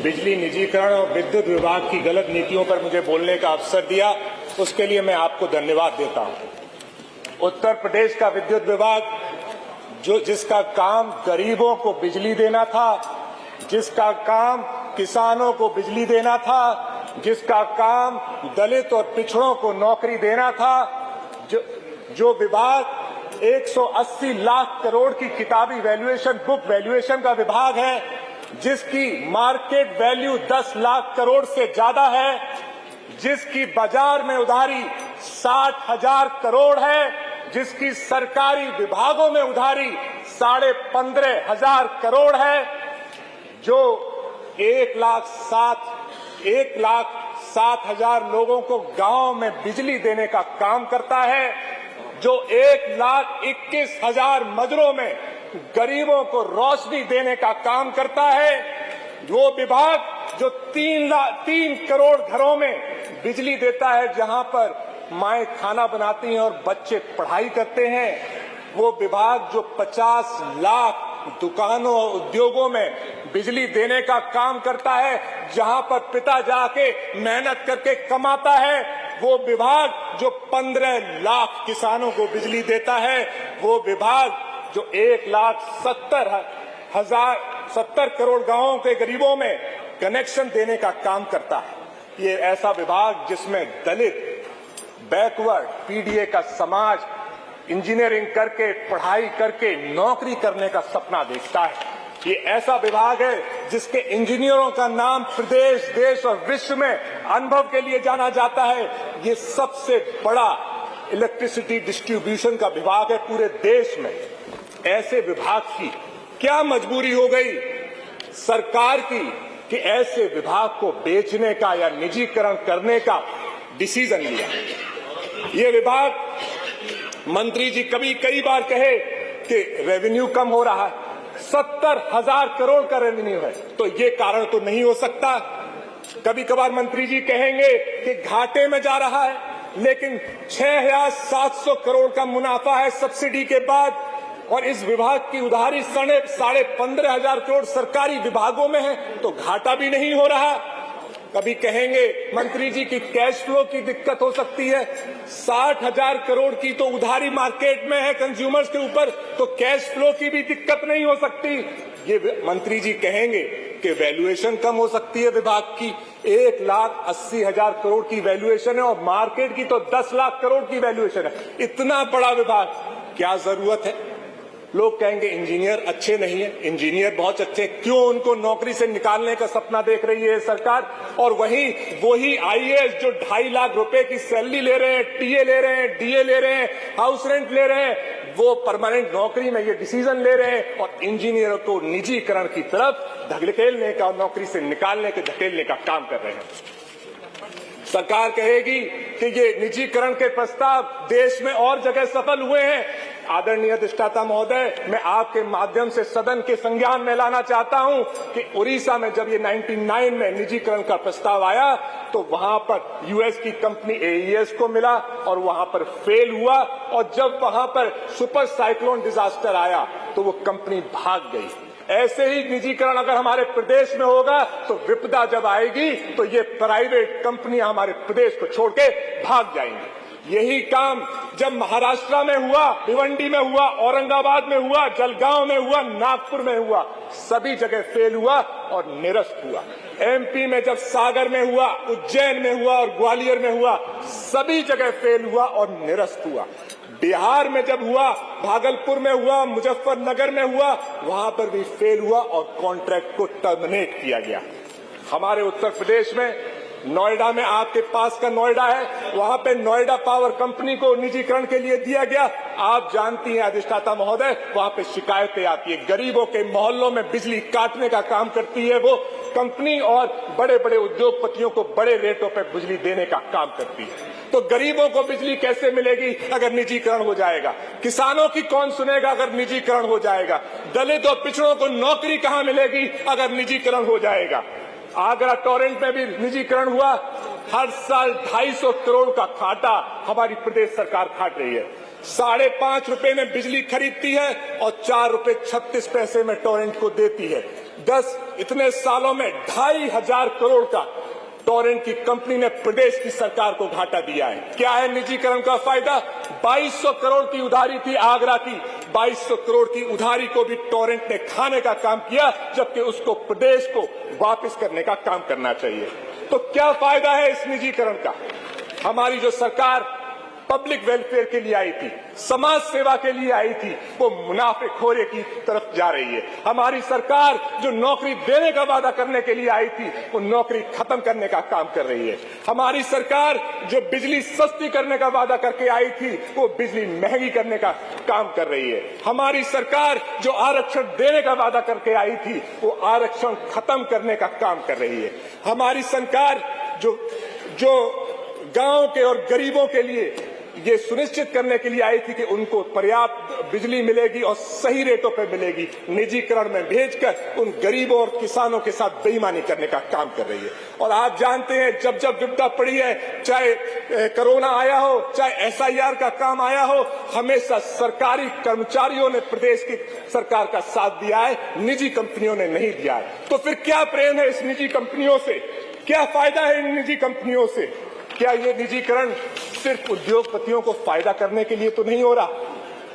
बिजली निजीकरण और विद्युत विभाग की गलत नीतियों पर मुझे बोलने का अवसर दिया, उसके लिए मैं आपको धन्यवाद देता हूं। उत्तर प्रदेश का विद्युत विभाग जिसका काम गरीबों को बिजली देना था, जिसका काम किसानों को बिजली देना था, जिसका काम दलित और पिछड़ों को नौकरी देना था, जो विभाग 180 लाख करोड़ की किताबी वैल्यूएशन, बुक वैल्यूएशन का विभाग है, जिसकी मार्केट वैल्यू 10 लाख करोड़ से ज्यादा है, जिसकी बाजार में उधारी 60,000 करोड़ है, जिसकी सरकारी विभागों में उधारी 15,500 करोड़ है, जो 1,07,000 लोगों को गांव में बिजली देने का काम करता है, जो 1,21,000 मजरों में गरीबों को रोशनी देने का काम करता है, वो विभाग जो 3 करोड़ घरों में बिजली देता है, जहां पर माएं खाना बनाती हैं और बच्चे पढ़ाई करते हैं, वो विभाग जो 50 लाख दुकानों और उद्योगों में बिजली देने का काम करता है, जहां पर पिता जाके मेहनत करके कमाता है, वो विभाग जो 15 लाख किसानों को बिजली देता है, वो विभाग जो 1,70,000 करोड़ गांवों के गरीबों में कनेक्शन देने का काम करता है। ये ऐसा विभाग जिसमें दलित, बैकवर्ड, पीडीए का समाज इंजीनियरिंग करके, पढ़ाई करके नौकरी करने का सपना देखता है। ये ऐसा विभाग है जिसके इंजीनियरों का नाम प्रदेश, देश और विश्व में अनुभव के लिए जाना जाता है। ये सबसे बड़ा इलेक्ट्रिसिटी डिस्ट्रीब्यूशन का विभाग है पूरे देश में। ऐसे विभाग की क्या मजबूरी हो गई सरकार की कि ऐसे विभाग को बेचने का या निजीकरण करने का डिसीजन लिया। ये विभाग, मंत्री जी कई बार कहे कि रेवेन्यू कम हो रहा है, 70,000 करोड़ का रेवेन्यू है, तो ये कारण तो नहीं हो सकता। कभी कभार मंत्री जी कहेंगे कि घाटे में जा रहा है, लेकिन 6,700 करोड़ का मुनाफा है सब्सिडी के बाद, और इस विभाग की उधारी 15,500 करोड़ सरकारी विभागों में है, तो घाटा भी नहीं हो रहा। कभी कहेंगे मंत्री जी की कैश फ्लो की दिक्कत हो सकती है, 60,000 करोड़ की तो उधारी मार्केट में है कंज्यूमर्स के ऊपर, तो कैश फ्लो की भी दिक्कत नहीं हो सकती। ये मंत्री जी कहेंगे कि वैल्यूएशन कम हो सकती है विभाग की, 1,80,000 करोड़ की वैल्यूएशन है और मार्केट की तो 10 लाख करोड़ की वैल्यूएशन है। इतना बड़ा विभाग, क्या जरूरत है? लोग कहेंगे इंजीनियर अच्छे नहीं है, इंजीनियर बहुत अच्छे, क्यों उनको नौकरी से निकालने का सपना देख रही है सरकार? और वही आईएएस जो 2.5 लाख रुपए की सैलरी ले रहे हैं, टीए ले रहे हैं, डीए ले रहे हैं, हाउस रेंट ले रहे हैं, वो परमानेंट नौकरी में ये डिसीजन ले रहे हैं और इंजीनियरों को निजीकरण की तरफ धकेलने का, नौकरी से निकालने के, धकेलने का काम कर रहे हैं। सरकार कहेगी कि ये निजीकरण के प्रस्ताव देश में और जगह सफल हुए हैं। आदरणीय अधिष्ठाता महोदय, मैं आपके माध्यम से सदन के संज्ञान में लाना चाहता हूं कि उड़ीसा में जब ये 99 में निजीकरण का प्रस्ताव आया, तो वहां पर यूएस की कंपनी एईएस को मिला और वहां पर फेल हुआ, और जब वहां पर सुपर साइक्लोन डिजास्टर आया तो वो कंपनी भाग गई। ऐसे ही निजीकरण अगर हमारे प्रदेश में होगा तो विपदा जब आएगी तो ये प्राइवेट कंपनियां हमारे प्रदेश को छोड़ के भाग जाएंगी। यही काम जब महाराष्ट्र में हुआ, भिवंडी में हुआ, औरंगाबाद में हुआ, जलगांव में हुआ, नागपुर में हुआ, सभी जगह फेल हुआ और निरस्त हुआ। एमपी में जब सागर में हुआ, उज्जैन में हुआ और ग्वालियर में हुआ, सभी जगह फेल हुआ और निरस्त हुआ। बिहार में जब हुआ, भागलपुर में हुआ, मुजफ्फरनगर में हुआ, वहां पर भी फेल हुआ और कॉन्ट्रैक्ट को टर्मिनेट किया गया। हमारे उत्तर प्रदेश में नोएडा में, आपके पास का नोएडा है, वहां पे नोएडा पावर कंपनी को निजीकरण के लिए दिया गया। आप जानती हैं अधिष्ठाता महोदय, वहां पे शिकायतें आती है, गरीबों के मोहल्लों में बिजली काटने का काम करती है वो कंपनी, और बड़े बड़े उद्योगपतियों को बड़े रेटों पे बिजली देने का काम करती है। तो गरीबों को बिजली कैसे मिलेगी अगर निजीकरण हो जाएगा? किसानों की कौन सुनेगा अगर निजीकरण हो जाएगा? दलित और पिछड़ों को नौकरी कहां मिलेगी अगर निजीकरण हो जाएगा? आगरा टोरेंट में भी निजीकरण हुआ, हर साल 250 करोड़ का घाटा हमारी प्रदेश सरकार काट रही है। 5.5 रुपए में बिजली खरीदती है और 4 रुपए 36 पैसे में टोरेंट को देती है। इतने सालों में 2,500 करोड़ का टोरेंट की कंपनी ने प्रदेश की सरकार को घाटा दिया है। क्या है निजीकरण का फायदा? 2200 करोड़ की उधारी थी आगरा की, 2200 करोड़ की उधारी को भी टोरेंट ने खाने का काम किया, जबकि उसको प्रदेश को वापस करने का काम करना चाहिए। तो क्या फायदा है इस निजीकरण का? हमारी जो सरकार पब्लिक वेलफेयर के लिए आई थी, समाज सेवा के लिए आई थी, वो मुनाफेखोरी की तरफ जा रही है। हमारी सरकार जो नौकरी देने का वादा करने के लिए आई थी, वो नौकरी खत्म करने का काम कर रही है। हमारी सरकार जो बिजली सस्ती करने का वादा करके आई थी, वो बिजली महंगी करने का काम कर रही है। हमारी सरकार जो आरक्षण देने का वादा करके आई थी, वो आरक्षण खत्म करने का काम कर रही है। हमारी सरकार जो गांव के और गरीबों के लिए ये सुनिश्चित करने के लिए आई थी कि उनको पर्याप्त बिजली मिलेगी और सही रेटों पर मिलेगी, निजीकरण में भेजकर उन गरीबों और किसानों के साथ बेईमानी करने का काम कर रही है। और आप जानते हैं, जब जब विपदा पड़ी है, चाहे कोरोना आया हो, चाहे SIR का काम आया हो, हमेशा सरकारी कर्मचारियों ने प्रदेश की सरकार का साथ दिया है, निजी कंपनियों ने नहीं दिया है। तो फिर क्या प्रेम है इस निजी कंपनियों से? क्या फायदा है इन निजी कंपनियों से? क्या ये निजीकरण सिर्फ उद्योगपतियों को फायदा करने के लिए तो नहीं हो रहा?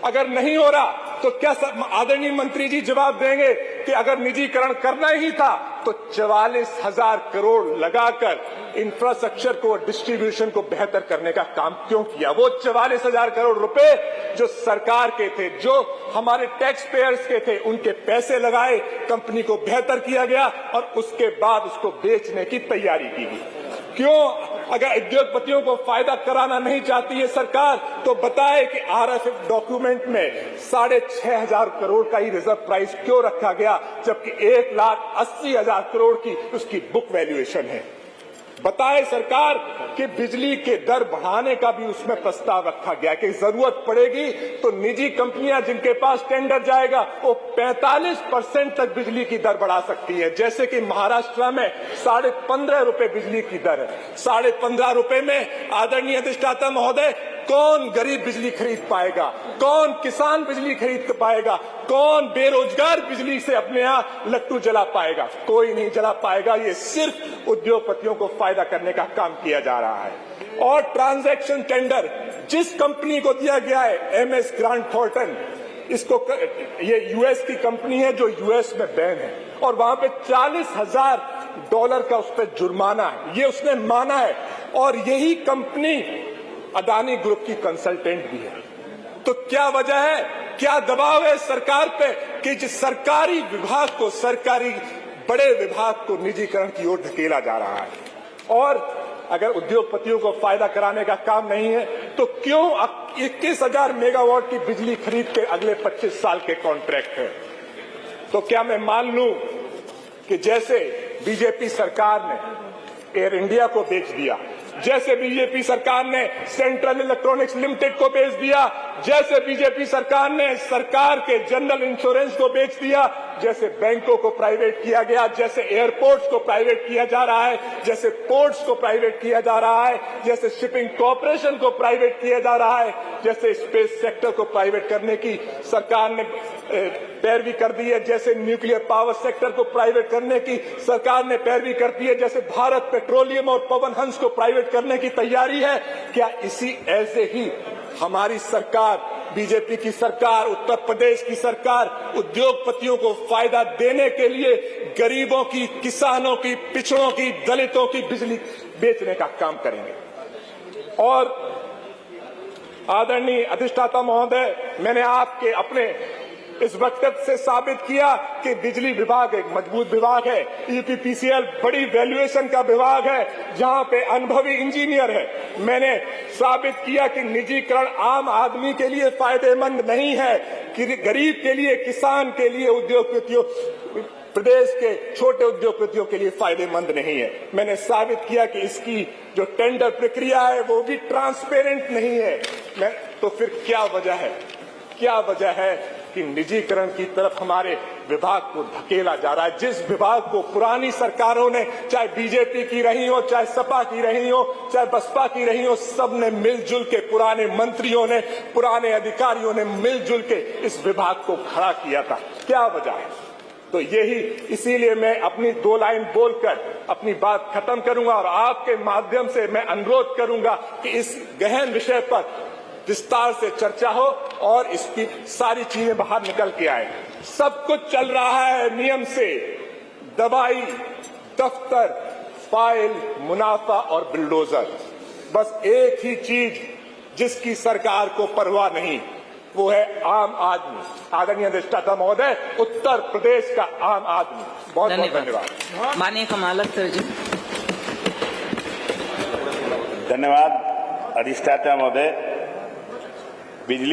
अगर नहीं हो रहा तो क्या आदरणीय मंत्री जी जवाब देंगे कि अगर निजीकरण करना ही था तो 44,000 करोड़ लगाकर इंफ्रास्ट्रक्चर को, डिस्ट्रीब्यूशन को बेहतर करने का काम क्यों किया? वो 44,000 करोड़ रुपए जो सरकार के थे, जो हमारे टैक्स पेयर्स के थे, उनके पैसे लगाए, कंपनी को बेहतर किया गया और उसके बाद उसको बेचने की तैयारी की गई। क्यों? अगर उद्योगपतियों को फायदा कराना नहीं चाहती है सरकार, तो बताए कि RFF डॉक्यूमेंट में 6,500 करोड़ का ही रिजर्व प्राइस क्यों रखा गया, जबकि 1,80,000 करोड़ की उसकी बुक वैल्यूएशन है। बताए सरकार कि बिजली के दर बढ़ाने का भी उसमें प्रस्ताव रखा गया कि जरूरत पड़ेगी तो निजी कंपनियां जिनके पास टेंडर जाएगा वो 45% तक बिजली की दर बढ़ा सकती है। जैसे कि महाराष्ट्र में 15.5 रुपए बिजली की दर है। 15.5 रुपए में आदरणीय अधिष्ठाता महोदय, कौन गरीब बिजली खरीद पाएगा? कौन किसान बिजली खरीद पाएगा? कौन बेरोजगार बिजली से अपने यहां लट्टू जला पाएगा? कोई नहीं जला पाएगा। ये सिर्फ उद्योगपतियों को फायदा करने का काम किया जा रहा है। और ट्रांजैक्शन टेंडर जिस कंपनी को दिया गया है, MS ग्रांट थॉर्ंटन, इसको, ये US की कंपनी है जो US में बैन है, और वहां पे $40,000 का उस पर जुर्माना है, ये उसने माना है। और यही कंपनी अदानी ग्रुप की कंसल्टेंट भी है। तो क्या वजह है, क्या दबाव है सरकार पे कि जिस सरकारी विभाग को, सरकारी बड़े विभाग को निजीकरण की ओर धकेला जा रहा है? और अगर उद्योगपतियों को फायदा कराने का काम नहीं है तो क्यों 21,000 मेगावाट की बिजली खरीद के अगले 25 साल के कॉन्ट्रैक्ट है? तो क्या मैं मान लूं कि जैसे बीजेपी सरकार ने एयर इंडिया को बेच दिया, जैसे बीजेपी सरकार ने सेंट्रल इलेक्ट्रॉनिक्स लिमिटेड को बेच दिया, जैसे बीजेपी सरकार ने सरकार के जनरल इंश्योरेंस को बेच दिया, जैसे बैंकों को प्राइवेट किया गया, जैसे एयरपोर्ट्स को प्राइवेट किया जा रहा है, जैसे पोर्ट्स को प्राइवेट किया जा रहा है, जैसे शिपिंग कॉर्पोरेशन को प्राइवेट किया जा रहा है, जैसे स्पेस सेक्टर को प्राइवेट करने की सरकार ने पैरवी कर दी है, जैसे न्यूक्लियर पावर सेक्टर को प्राइवेट करने की सरकार ने पैरवी कर दी है, जैसे भारत पेट्रोलियम और पवन हंस को प्राइवेट करने की तैयारी है। क्या इसी ऐसे ही हमारी सरकार, बीजेपी की सरकार, उत्तर प्रदेश की सरकार उद्योगपतियों को फायदा देने के लिए गरीबों की, किसानों की, पिछड़ों की, दलितों की बिजली बेचने का काम करेंगे? और आदरणीय अधिष्ठाता महोदय, मैंने आपके अपने इस वक्तव्य से साबित किया कि बिजली विभाग एक मजबूत विभाग है, यूपीपीसीएल बड़ी वैल्यूएशन का विभाग है जहां पे अनुभवी इंजीनियर है। मैंने साबित किया कि निजीकरण आम आदमी के लिए फायदेमंद नहीं है, कि गरीब के लिए, किसान के लिए, उद्योगपतियों, प्रदेश के छोटे उद्योगपतियों के लिए फायदेमंद नहीं है। मैंने साबित किया कि इसकी जो टेंडर प्रक्रिया है वो भी ट्रांसपेरेंट नहीं है। तो फिर क्या वजह है, क्या वजह है कि निजीकरण की तरफ हमारे विभाग को धकेला जा रहा है? जिस विभाग को पुरानी सरकारों ने, चाहे बीजेपी की रही हो, चाहे सपा की रही हो, चाहे बसपा की रही हो, सब ने मिलजुल के, पुराने मंत्रियों ने, पुराने अधिकारियों ने मिलजुल के इस विभाग को खड़ा किया था। क्या वजह है? तो यही इसीलिए मैं अपनी 2 लाइन बोलकर अपनी बात खत्म करूंगा और आपके माध्यम से मैं अनुरोध करूंगा कि इस गहन विषय पर विस्तार से चर्चा हो और इसकी सारी चीजें बाहर निकल के आए। सब कुछ चल रहा है नियम से, दवाई, दफ्तर, फाइल, मुनाफा और बुलडोजर। बस एक ही चीज जिसकी सरकार को परवाह नहीं, वो है आम आदमी। आदरणीय अधिष्ठाता महोदय, उत्तर प्रदेश का आम आदमी। बहुत बहुत धन्यवाद। माननीय कमालक सर जी। धन्यवाद अधिष्ठाता महोदय। बिजली